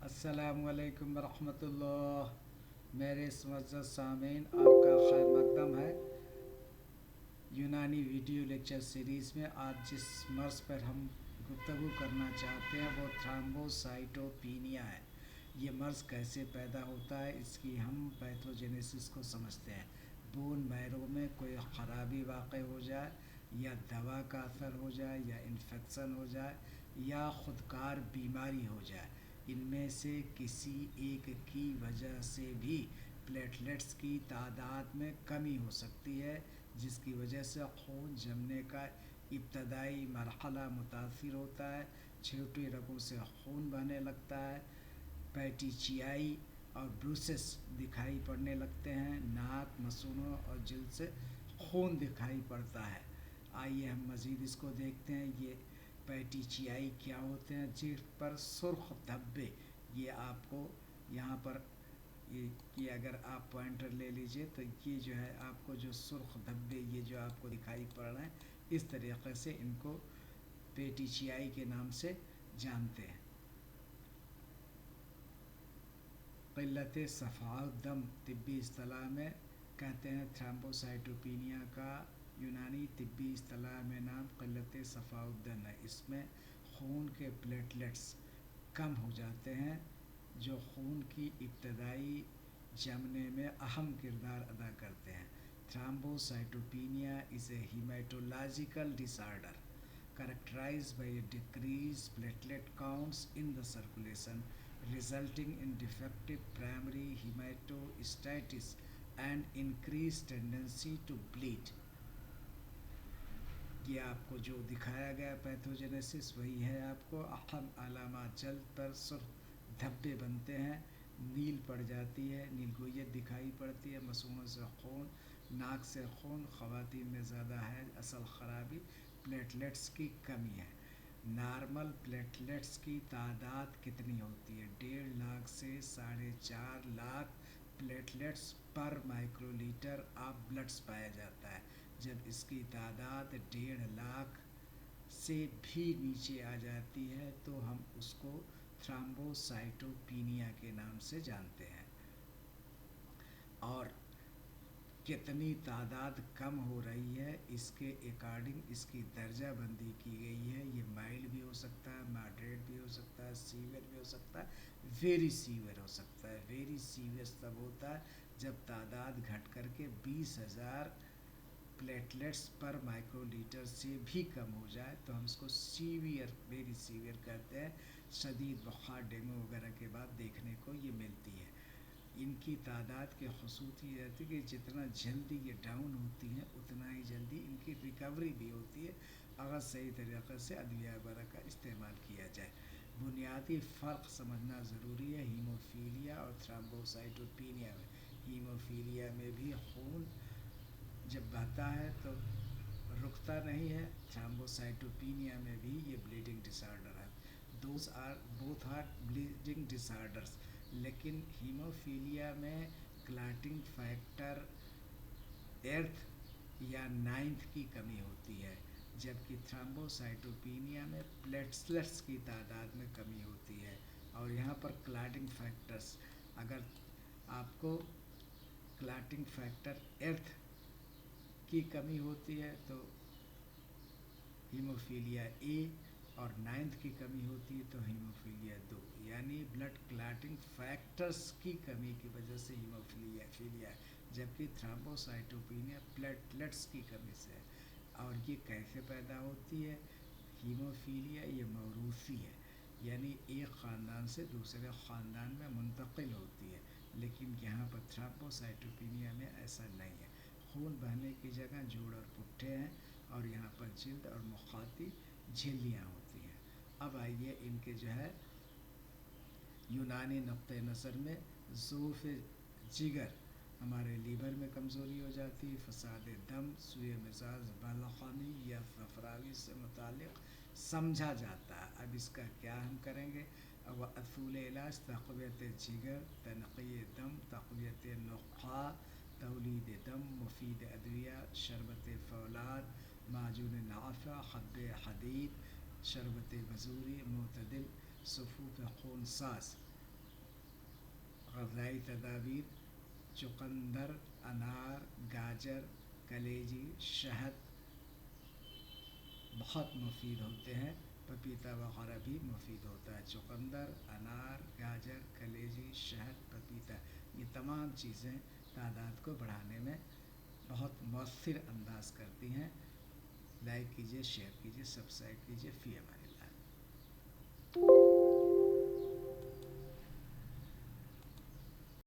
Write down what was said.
السلام علیکم ورحمۃ اللہ۔ میرے معزز سامعین، آپ کا خیر مقدم ہے یونانی ویڈیو لیکچر سیریز میں۔ آج جس مرض پر ہم گفتگو کرنا چاہتے ہیں وہ تھرامبوسائٹوپینیا ہے۔ یہ مرض کیسے پیدا ہوتا ہے، اس کی ہم پیتھوجینیسس کو سمجھتے ہیں۔ بون میرو میں کوئی خرابی واقع ہو جائے، یا دوا کا اثر ہو جائے، یا انفیکشن ہو جائے، یا خودکار بیماری ہو جائے، ان میں سے کسی ایک کی وجہ سے بھی پلیٹلیٹس کی تعداد میں کمی ہو سکتی ہے، جس کی وجہ سے خون جمنے کا ابتدائی مرحلہ متاثر ہوتا ہے، چھوٹی رگوں سے خون بہنے لگتا ہے، پیٹیچیائی اور بروسس دکھائی پڑنے لگتے ہیں، ناک، مسونوں اور جلد سے خون دکھائی پڑتا ہے۔ آئیے ہم مزید اس کو دیکھتے ہیں۔ یہ پیٹیچیائی کیا ہوتے ہیں؟ جس پر سرخ دھبے، یہ آپ کو یہاں پر یہ اگر آپ پوائنٹر لے لیجئے تو یہ جو ہے آپ کو جو سرخ دھبے یہ جو آپ کو دکھائی پڑ رہے ہیں، اس طریقے سے ان کو پیٹیچیائی کے نام سے جانتے ہیں۔ قلت صفاء الدم طبی اصطلاح میں کہتے ہیں تھرامبوسائٹوپینیا کا یونانی طبی اصطلاح میں نام قلت صفاء الدم ہے۔ اس میں خون کے پلیٹلیٹس کم ہو جاتے ہیں، جو خون کی ابتدائی جمنے میں اہم کردار ادا کرتے ہیں۔ تھرامبوسائٹوپینیا از اے ہیمیٹولوجیکل ڈس order characterized by a decreased platelet counts in the circulation, resulting in defective primary hematostasis and increased tendency to bleed۔ یہ آپ کو جو دکھایا گیا پیتھوجینیسس وہی ہے۔ آپ کو اہم علامات: جلد پر سرخ دھبے بنتے ہیں، نیل پڑ جاتی ہے، نیلگویت دکھائی پڑتی ہے، مسونوں سے خون، ناک سے خون، خواتین میں زیادہ ہے، اصل خرابی پلیٹلیٹس کی کمی ہے۔ نارمل پلیٹلیٹس کی تعداد کتنی ہوتی ہے؟ 1.5 لاکھ سے 4.5 لاکھ پلیٹلیٹس پر مائکرو لیٹر آف بلڈس پایا جاتا ہے۔ جب اس کی تعداد 1.5 لاکھ سے بھی نیچے آ جاتی ہے تو ہم اس کو تھرامبوسائٹوپینیا کے نام سے جانتے ہیں۔ اور کتنی تعداد کم ہو رہی ہے، اس کے اکارڈنگ اس کی درجہ بندی کی گئی ہے۔ یہ مائلڈ بھی ہو سکتا ہے، ماڈریٹ بھی ہو سکتا ہے، سیویئر بھی ہو سکتا ہے، ویری سیویئر ہو سکتا ہے۔ ویری سیویئر تب ہوتا ہے جب تعداد گھٹ کر کے 20,000 پلیٹلیٹس پر مائکرو لیٹر سے بھی کم ہو جائے تو ہم اس کو سیویئر، ویری سیویئر کہتے ہیں۔ شدید بخار، ڈینگو وغیرہ کے بعد دیکھنے کو یہ ملتی ہے۔ ان کی تعداد کی خصوصیت یہ رہتی ہے کہ جتنا جلدی یہ ڈاؤن ہوتی ہیں اتنا ہی جلدی ان کی ریکوری بھی ہوتی ہے، اگر صحیح طریقے سے ادویہ وغیرہ کا استعمال کیا جائے۔ بنیادی فرق سمجھنا ضروری ہے ہیموفیلیا اور تھرامبوسائٹوپینیا میں۔ ہیموفیلیا میں بھی خون جب بہتا ہے تو رکتا نہیں ہے، تھرامبوسائٹوپینیا میں بھی یہ بلیڈنگ ڈس آرڈر ہے۔ both are bleeding disorders، لیکن ہیموفیلیا میں کلاٹنگ فیکٹر 8 یا 9 کی کمی ہوتی ہے، جبکہ تھرامبوسائٹوپینیا میں پلیٹلیٹس کی تعداد میں کمی ہوتی ہے۔ اور یہاں پر کلاٹنگ فیکٹرز، اگر آپ کو کلاٹنگ فیکٹر 8 کی کمی ہوتی ہے تو ہیموفیلیا اے، اور 9 کی کمی ہوتی ہے تو ہیموفیلیا 2، یعنی بلڈ کلاٹنگ فیکٹرز کی کمی کی وجہ سے ہیموفیلیا ہے، جبکہ تھرامبوسائٹوپینیا پلیٹلیٹس کی کمی سے ہے۔ اور یہ کیسے پیدا ہوتی ہے؟ ہیموفیلیا یہ موروثی ہے، یعنی ایک خاندان سے دوسرے خاندان میں منتقل ہوتی ہے، لیکن یہاں پر تھرامبوسائٹوپینیا میں ایسا نہیں ہے۔ خون بہنے کی جگہ جوڑ اور پٹھے ہیں، اور یہاں پر جلد اور مخاطی جھلیاں ہوتی ہیں۔ اب آئیے ان کے جو ہے یونانی نقطہ نظر میں، ضعف جگر، ہمارے لیور میں کمزوری ہو جاتی ہے، فساد دم، سوء مزاج، بالخوانی یا زعفرانی سے متعلق سمجھا جاتا ہے۔ اب اس کا کیا ہم کریں گے؟ اصول علاج: تقویت جگر، تنقیہ دم، تقویت نخاع، تولید دم، مفید ادویہ، شربت فولاد، معجون نافع، حب حدید، شربت بزوری، معتدل صفوف خون ساز۔ غذائی تدابیر: چقندر، انار، گاجر، کلیجی، شہد بہت مفید ہوتے ہیں، پپیتا وغیرہ بھی مفید ہوتا ہے۔ چقندر، انار، گاجر، کلیجی، شہد، پپیتا، یہ تمام چیزیں تعداد کو بڑھانے میں بہت مؤثر انداز کرتی ہیں۔ لائک کیجیے، شیئر کیجیے، سبسکرائب کیجیے، فی امان اللہ۔